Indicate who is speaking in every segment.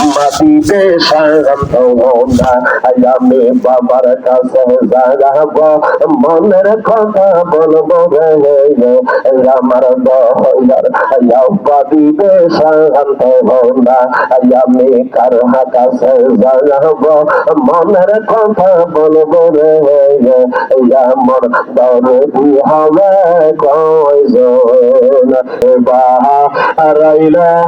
Speaker 1: মাটিতে শান্ত না আমি বাবার কাছে যাব মনের কথা বলবো রে আমার দয়ার মাটিতে শান্ত না আমি কার কাছে যাব মনের কথা বলবো রে আমার দরদি হবে কয়জন বাহারাইলাম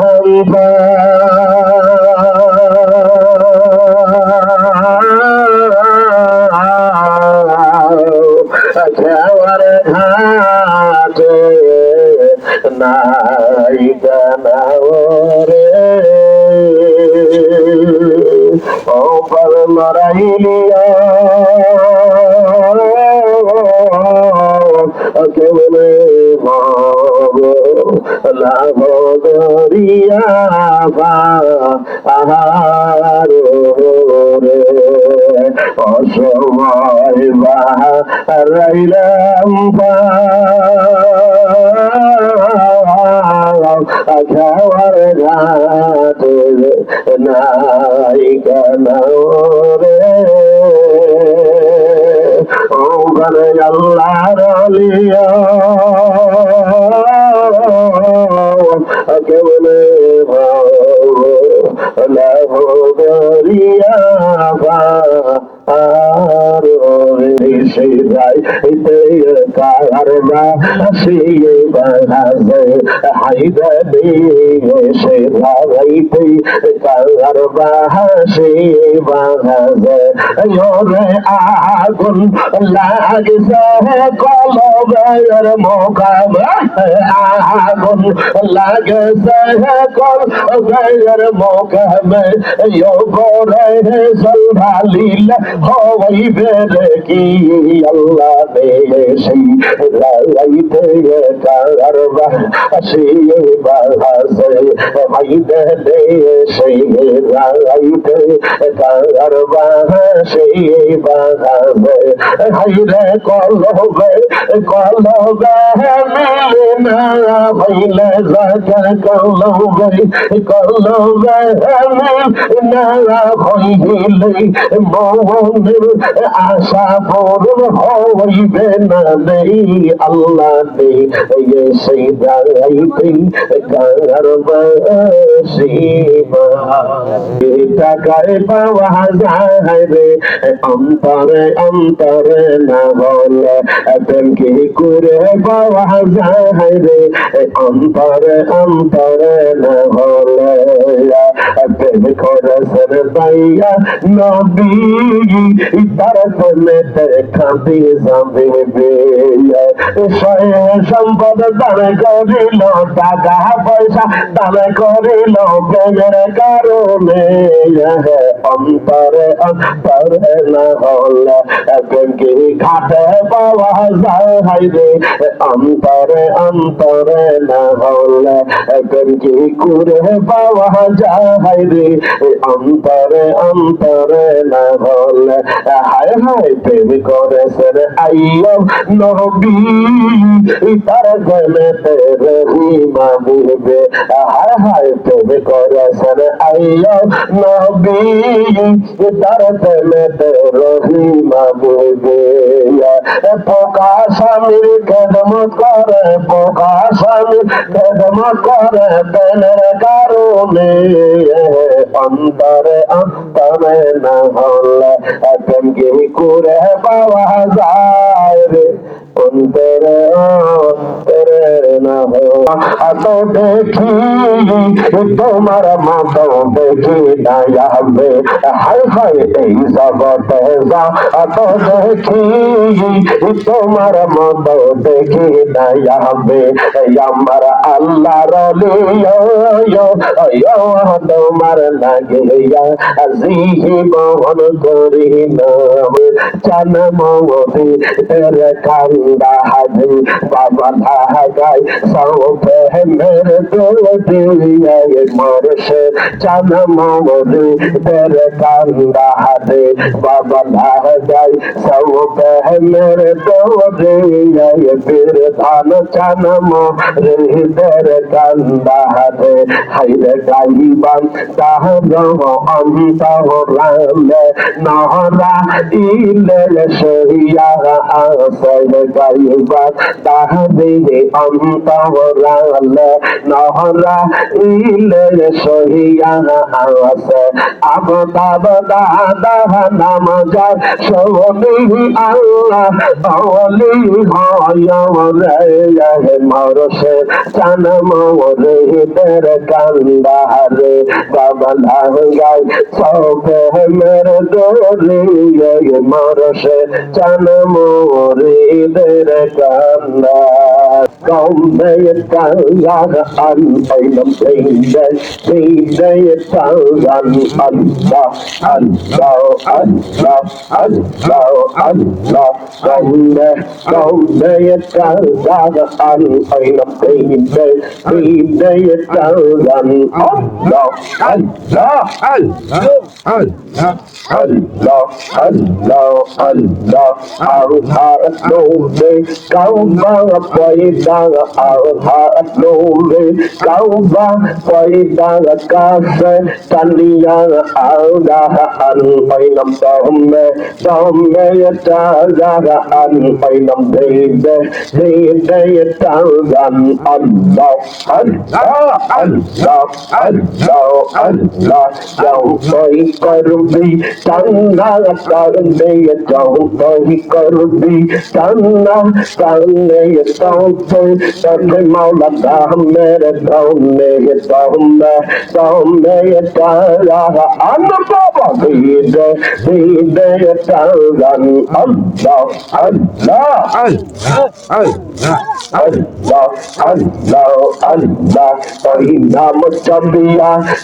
Speaker 1: খাওয়ার ঘাটে নাই গানাওরে ও পর মরাইলিয়া কেবলে লাভ দরিয়া রে অসময় বাহারাইলাম খাওয়ার ঘাটে নাই কানরে ও বলে আল্লাহর আলিয়া কেবলে লাভ দরিয়া কারবা সে বাজে হাইদা সে ভাইতে কারবা সে বাজে আগুন লাগছে কলবের মোকামে আগুন লাগছে কলবের মোকামে গোরে সন্ধালিল হইবে রে কি আল্লাহ দে সেই লাইতে কারবা সেই বাজে হাইদা দে সেই লাইতে কারবা সেই বাজে হাইরে কলবে মিলে না হইলে জায়গা কলবে মিলে না হইলে মনের আশা পূরণ হইবে না নেই আল্লাহ নেই সেই দাঁড়াইতে কারবা টাকায় পাওয়া যায় রে অন্তরে অন্তরে না বলে প্রেম কি করে পাওয়া যায় রে অন্তরে অন্তরে না বলে প্রেম করেছেন পাইয়া নবী তার প্রেমেতে খাঁটি যাবে সম্পদ দান করিল টাকা পয়সা দান করিল প্রেমের কারণে অন্তরে অন্তরে না হলে প্রেম কি ঘাটে পাওয়া যায় রে অন্তরে অন্তরে না হলে প্রেম কি করে পাওয়া যায় রে অন্তরে অন্তরে না হলে হায় হায় প্রেম করেছেন আইয়ুব নবী তার প্রেমেতে রহিমা বুঝবে হায় হায় প্রেম করেছেন আইয়ুব নবী তার প্রেমেতে রহিমা বুঝবে পোকা স্বামীর খেদমত করে পোকা স্বামীর খেদমত করে প্রেমের কারণে অন্তরে অন্তরে না হলে প্রেম কি করে পাওয়া যায় রে অন্তরে অন্তরে না হলে দেখি তোমার মতো দেখি নায়াবে হাই হাই এই জগতে যা দেখি তোমার মতো দেখি নায়াবে আমার আল্লাহর তোমার লাগিয়া জীবন করি নাম জন্মতি তেরে কান্দা হাজি বাবা ঢাকায় সৌফে মেরে দোটি মরশে জন্ম রে তেরে কান্দা রে বাবা লাগাই সব মেরে দোরে বীর ধান জন্ম রে তেরে কান্দা রে হাইরে গাইবান তাহর অন্তরালে নহরা ইলে সহিয়া আসে গাইবান তাহরে অন্তরালে নহরা ইলে সহিয়া আসে আবদাব দাদা নাম যার সবনি আল্লাহ অলি হয় রে মরশে জন্ম রে তেরে কান্দা রে বাবা লাগাই সব মেরে দোরে মরশে জন্ম রে তেরে কান্দা Come day it down, I'm playing day, day it down, Allah. Come day it down, I'm playing day, day it down, Allah. Maula Mere Dome Tara and the Baba Vide Taran Allah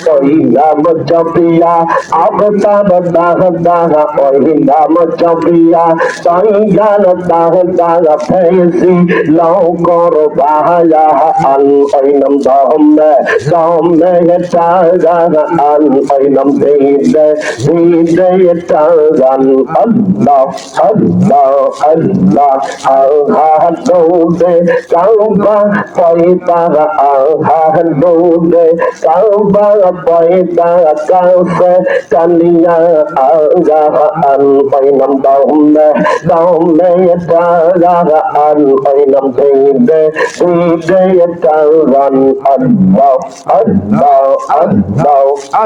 Speaker 1: Tohina Mujabia Avatara Daha Tohina Mujabia Tohina Pesi Logoro Bahaya Oinam Dome Tara Oinam Vide Taran Allah Al-Hadode Kauba Poitara Al-Hadode Kauba Poitara Kaufe Kania Al-Gaha Oinam Dome Tara Oinam Vide Taran Allah